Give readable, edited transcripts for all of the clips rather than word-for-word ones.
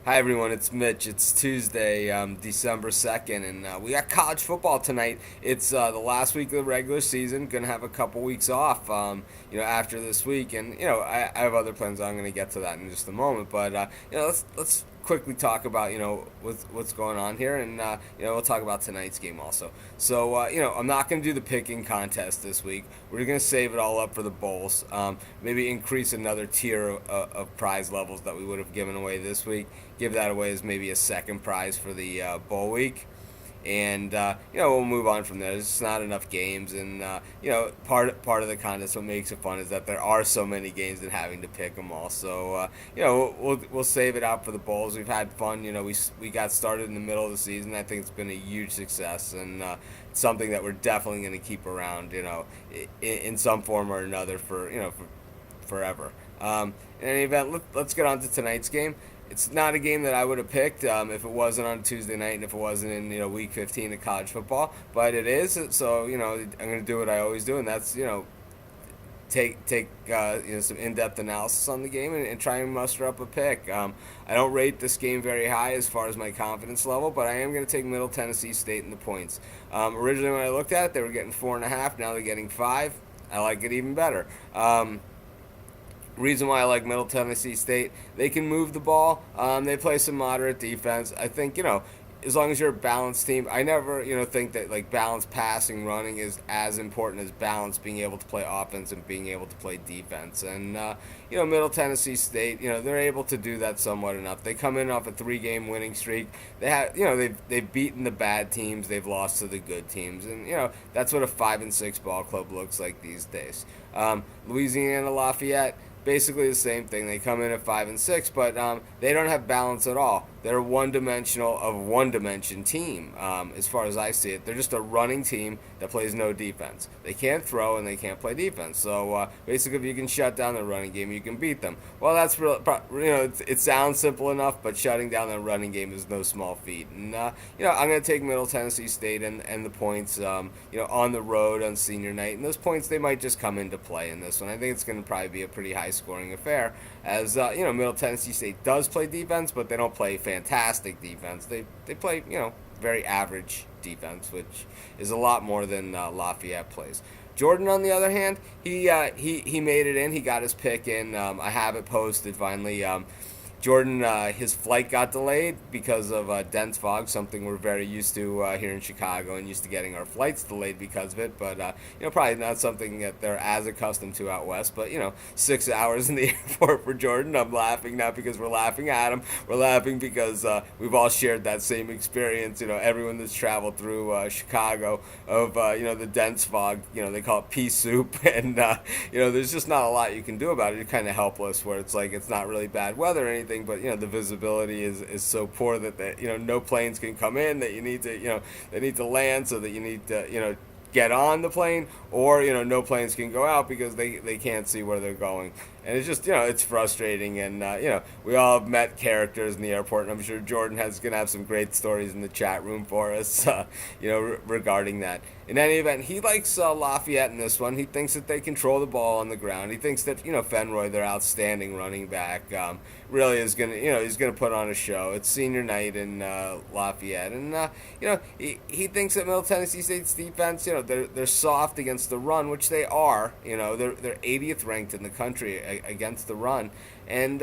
Hi everyone, it's Mitch. It's Tuesday, December 2nd, and we got college football tonight. It's the last week of the regular season. Gonna have a couple weeks off, after this week, and I have other plans. I'm gonna get to that in just a moment, but let's quickly talk about what's going on here, and we'll talk about tonight's game also. So I'm not gonna do the picking contest this week. We're gonna save it all up for the bowls. Maybe increase another tier of prize levels that we would have given away this week. Give that away as maybe a second prize for the bowl week, and we'll move on from there. There's just not enough games, and part of the contest, what makes it fun is that there are so many games and having to pick them all. So we'll save it out for the bowls. We've had fun. We got started in the middle of the season. I think it's been a huge success, and it's something that we're definitely going to keep around. In some form or another for forever. In any event, let's get on to tonight's game. It's not a game that I would have picked if it wasn't on Tuesday night and if it wasn't in week 15 of college football, but it is. So I'm going to do what I always do, and that's take some in-depth analysis on the game and try and muster up a pick. I don't rate this game very high as far as my confidence level, but I am going to take Middle Tennessee State in the points. Originally, when I looked at it, they were getting 4.5. Now they're getting 5. I like it even better. Reason why I like Middle Tennessee State, they can move the ball. They play some moderate defense. I think as long as you're a balanced team, I never think that like balanced passing, running is as important as balance being able to play offense and being able to play defense. And Middle Tennessee State, they're able to do that somewhat enough. They come in off a 3-game winning streak. They have they've beaten the bad teams. They've lost to the good teams, and that's what a 5-6 ball club looks like these days. Louisiana-Lafayette, basically the same thing. They come in at 5-6, but they don't have balance at all. They're a one-dimension team, as far as I see it. They're just a running team that plays no defense. They can't throw and they can't play defense. So basically, if you can shut down the running game, you can beat them. Well, that's real. It sounds simple enough, but shutting down the running game is no small feat. And I'm going to take Middle Tennessee State and the points. On the road on senior night, and those points they might just come into play in this one. I think it's going to probably be a pretty high-scoring affair, as Middle Tennessee State does play defense, but they don't play fantastic defense. They play very average defense, which is a lot more than Lafayette plays. Jordan, on the other hand, he made it in. He got his pick in. I have it posted finally. Jordan, his flight got delayed because of dense fog, something we're very used to here in Chicago, and used to getting our flights delayed because of it. But probably not something that they're as accustomed to out west. But 6 hours in the airport for Jordan. I'm laughing not because we're laughing at him. We're laughing because we've all shared that same experience. Everyone that's traveled through Chicago of the dense fog. They call it pea soup, and there's just not a lot you can do about it. You're kind of helpless, where it's like it's not really bad weather or anything, but the visibility is so poor that no planes can come in, that you need to they need to land, so that you need to get on the plane, or no planes can go out because they can't see where they're going. And it's just it's frustrating. And we all have met characters in the airport, and I'm sure Jordan gonna have some great stories in the chat room for us regarding that. In any event, he likes Lafayette in this one. He thinks that they control the ball on the ground. He thinks that Fenroy, their outstanding running back, really is gonna he's gonna put on a show. It's senior night in Lafayette, and he thinks that Middle Tennessee State's defense, they're soft against the run, which they are. They're 80th ranked in the country against the run. And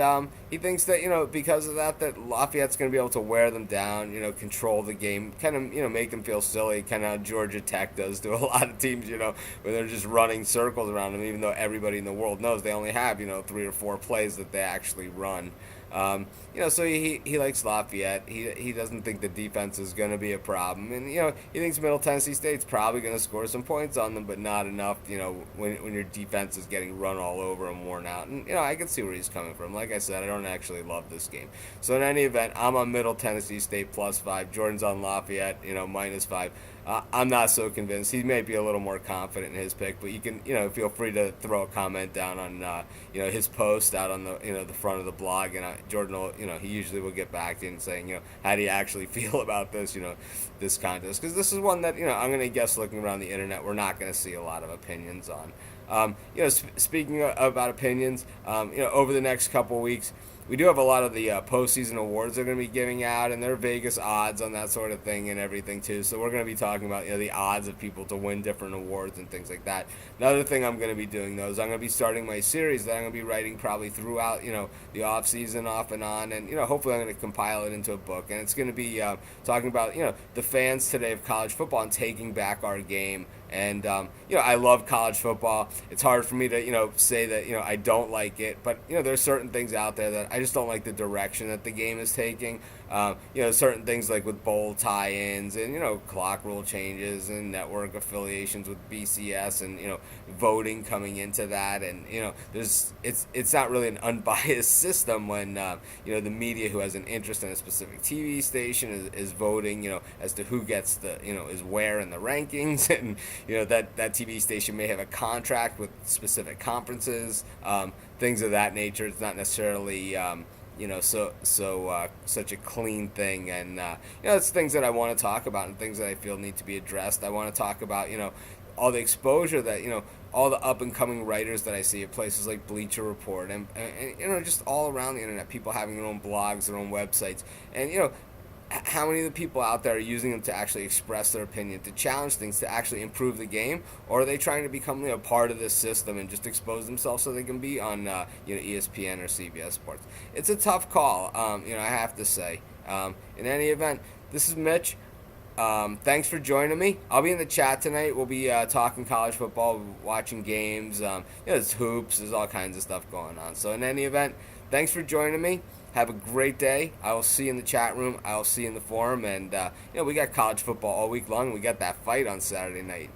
he thinks that because of that Lafayette's going to be able to wear them down, control the game, kind of make them feel silly, kind of how Georgia Tech does to a lot of teams, when they're just running circles around them, even though everybody in the world knows they only have 3 or 4 plays that they actually run. So he likes Lafayette. He doesn't think the defense is going to be a problem, and he thinks Middle Tennessee State's probably going to score some points on them, but not enough. When your defense is getting run all over and worn out, and I can see where he's coming from. Like I said, I don't actually love this game. So in any event, I'm on Middle Tennessee State +5. Jordan's on Lafayette, -5. I'm not so convinced. He may be a little more confident in his pick, but you can, feel free to throw a comment down on, his post out on the, the front of the blog, and Jordan will, he usually will get back to you and saying, how do you actually feel about this, this contest? Because this is one that, I'm going to guess looking around the internet, we're not going to see a lot of opinions on. Speaking about opinions, over the next couple weeks, we do have a lot of the postseason awards they're going to be giving out, and their Vegas odds on that sort of thing and everything too. So we're going to be talking about the odds of people to win different awards and things like that. Another thing I'm going to be doing though is I'm going to be starting my series that I'm going to be writing probably throughout the off season, off and on, and hopefully I'm going to compile it into a book, and it's going to be talking about the fans today of college football and taking back our game. And I love college football. It's hard for me to say that I don't like it, but there's certain things out there that I just don't like the direction that the game is taking. Certain things like with bowl tie-ins and clock rule changes and network affiliations with BCS and voting coming into that, and it's not really an unbiased system when the media who has an interest in a specific TV station is voting as to who gets the is where in the rankings, and that TV station may have a contract with specific conferences, things of that nature. It's not necessarily such a clean thing, and it's things that I want to talk about and things that I feel need to be addressed. I want to talk about all the exposure that all the up and coming writers that I see at places like Bleacher Report and just all around the internet, people having their own blogs, their own websites, and how many of the people out there are using them to actually express their opinion, to challenge things, to actually improve the game, or are they trying to become part of this system and just expose themselves so they can be on ESPN or CBS Sports? It's a tough call, I have to say. In any event, this is Mitch. Thanks for joining me. I'll be in the chat tonight. We'll be talking college football, watching games. There's hoops. There's all kinds of stuff going on. So in any event, thanks for joining me. Have a great day. I will see you in the chat room. I will see you in the forum. And, we got college football all week long. We got that fight on Saturday night.